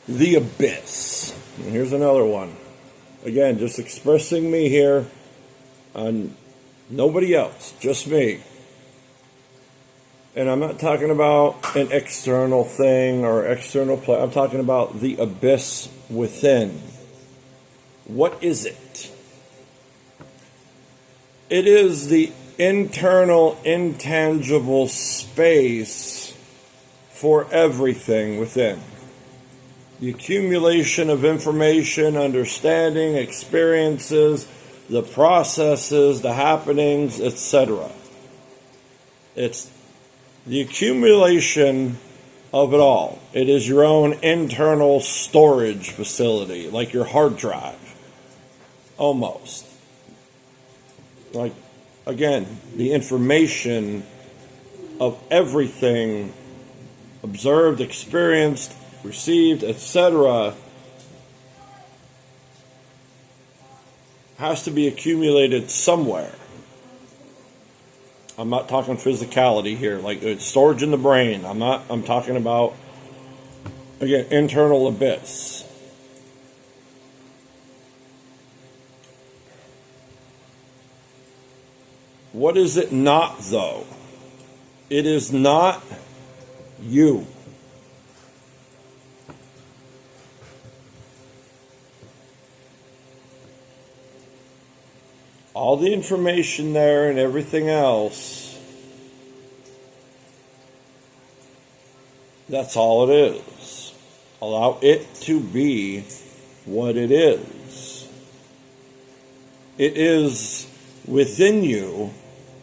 The abyss. And here's another one. Again, just expressing me here on nobody else, just me. And I'm not talking about an external thing or external play. I'm talking about the abyss within. What is it? It is the internal, intangible space for everything within. The accumulation of information, understanding, experiences, the processes, the happenings, etc. It's the accumulation of it all. It is your own internal storage facility, like your hard drive, almost. Like, again, the information of everything observed, experienced, received, etc. has to be accumulated somewhere. I'm not talking physicality here, like it's storage in the brain. I'm talking about, again, internal abyss. What is it not, though? It is not you. All the information there and everything else, that's all it is. Allow it to be what it is. It is within you,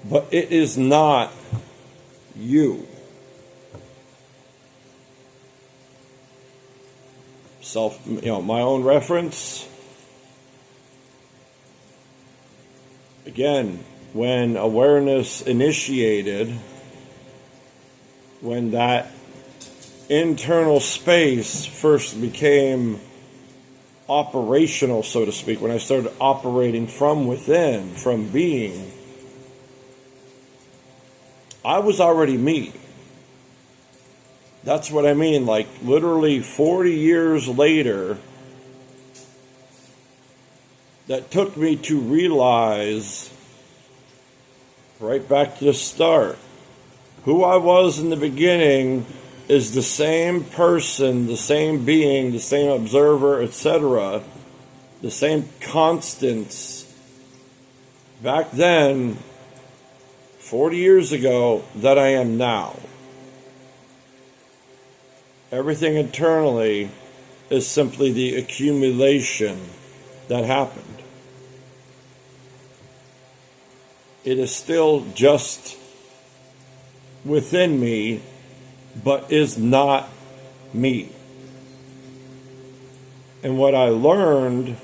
but it is not you. My own reference. Again, when awareness initiated, when that internal space first became operational, so to speak, when I started operating from within, from being, I was already me. That's what I mean, like literally 40 years later, that took me to realize, right back to the start, who I was in the beginning is the same person, the same being, the same observer, etc., the same constants back then, 40 years ago, that I am now. Everything internally is simply the accumulation that happened. It is still just within me, but is not me. And what I learned,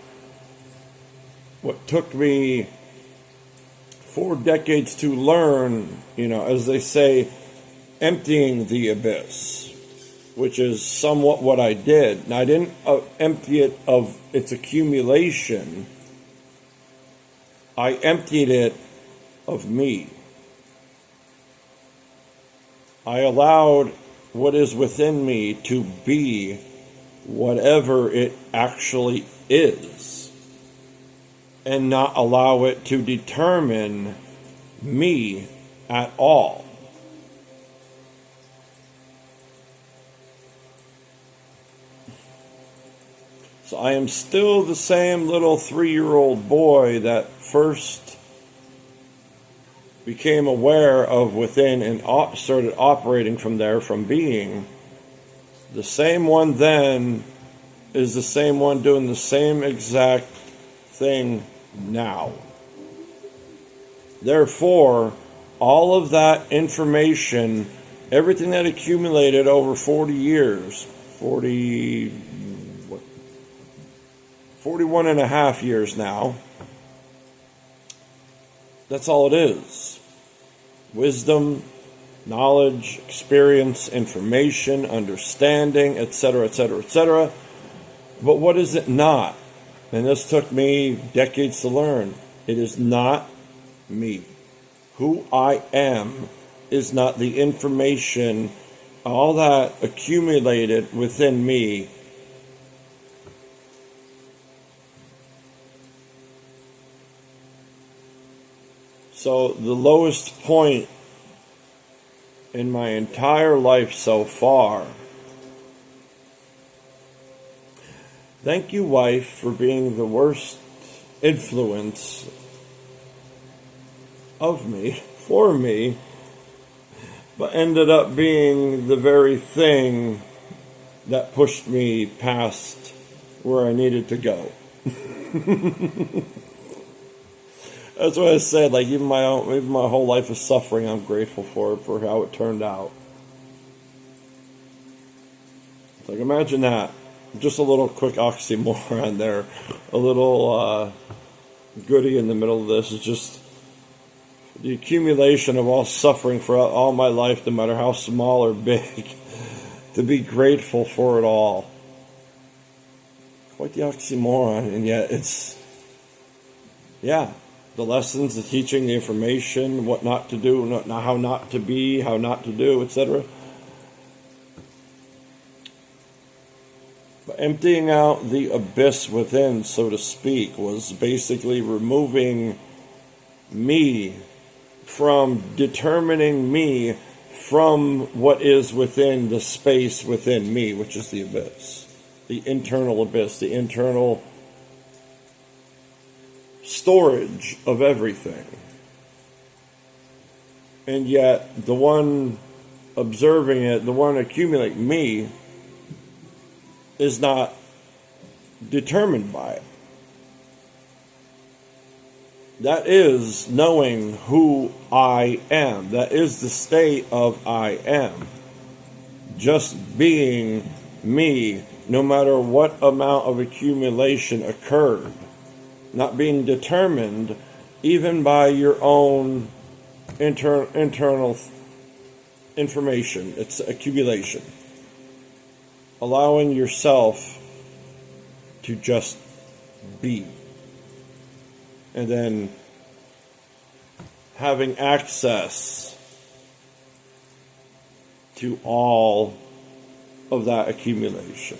what took me 4 decades to learn, as they say, emptying the abyss, which is somewhat what I did. And I didn't empty it of its accumulation. I emptied it of me. I allowed what is within me to be whatever it actually is, and not allow it to determine me at all. So I am still the same little 3-year-old boy that first became aware of within and started operating from there, from being. The same one then is the same one doing the same exact thing now. Therefore, all of that information, everything that accumulated over 40 years, 41 and a half years now, that's all it is. Wisdom, knowledge, experience, information, understanding, etc., etc., etc. But what is it not? And this took me decades to learn. It is not me. Who I am is not the information, all that accumulated within me So the lowest point in my entire life so far. Thank you, wife, for being the worst influence of me, for me, but ended up being the very thing that pushed me past where I needed to go. That's what I said. Like even my whole life of suffering, I'm grateful for how it turned out. It's like imagine that. Just a little quick oxymoron there, a little goodie in the middle of this is just the accumulation of all suffering for all my life, no matter how small or big, to be grateful for it all. Quite the oxymoron, and yet it's, yeah, the lessons, the teaching, the information, what not to do, how not to be, how not to do, etc. But emptying out the abyss within, so to speak, was basically removing me from determining me from what is within the space within me, which is the abyss. The internal abyss, the internal storage of everything. And yet, the one observing it, the one accumulating me, is not determined by it. That is knowing who I am. That is the state of I am. Just being me, no matter what amount of accumulation occurred. Not being determined even by your own internal information. It's accumulation. Allowing yourself to just be. And then having access to all of that accumulation.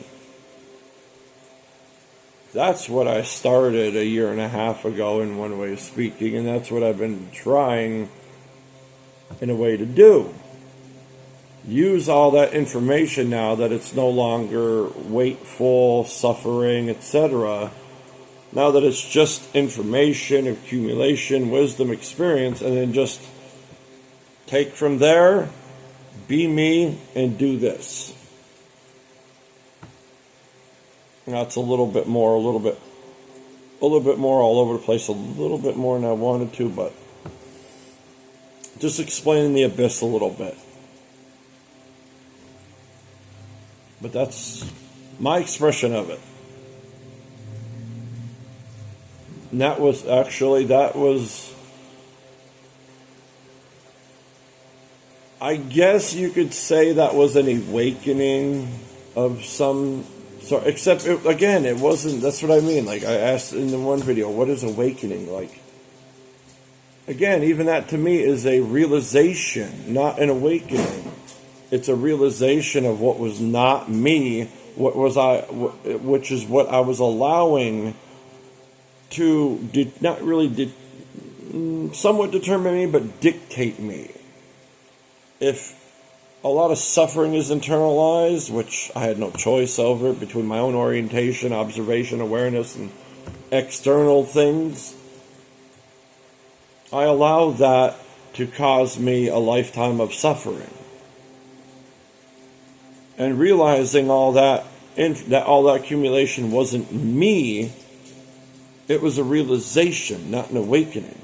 That's what I started a year and a half ago in one way of speaking, and that's what I've been trying in a way to do. Use all that information now that it's no longer wakeful, suffering, etc. Now that it's just information, accumulation, wisdom, experience, and then just take from there, be me, and do this. That's a little bit more all over the place, a little bit more than I wanted to, but just explaining the abyss a little bit. But that's my expression of it. And that was, I guess you could say that was an awakening of some sort, except, it wasn't, that's what I mean. Like I asked in the one video, what is awakening? Like, again, even that to me is a realization, not an awakening. It's a realization of what was not me, which is what I was allowing to not really somewhat determine me, but dictate me. If a lot of suffering is internalized, which I had no choice over between my own orientation, observation, awareness, and external things, I allow that to cause me a lifetime of suffering. And realizing all that accumulation wasn't me, it was a realization, not an awakening.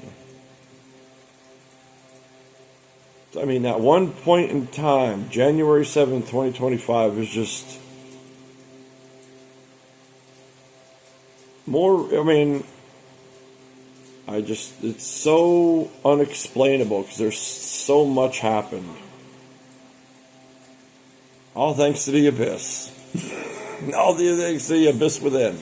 I mean, that one point in time, January 7th, 2025, is just more, it's so unexplainable because there's so much happened. All thanks to the abyss. All thanks to the abyss within.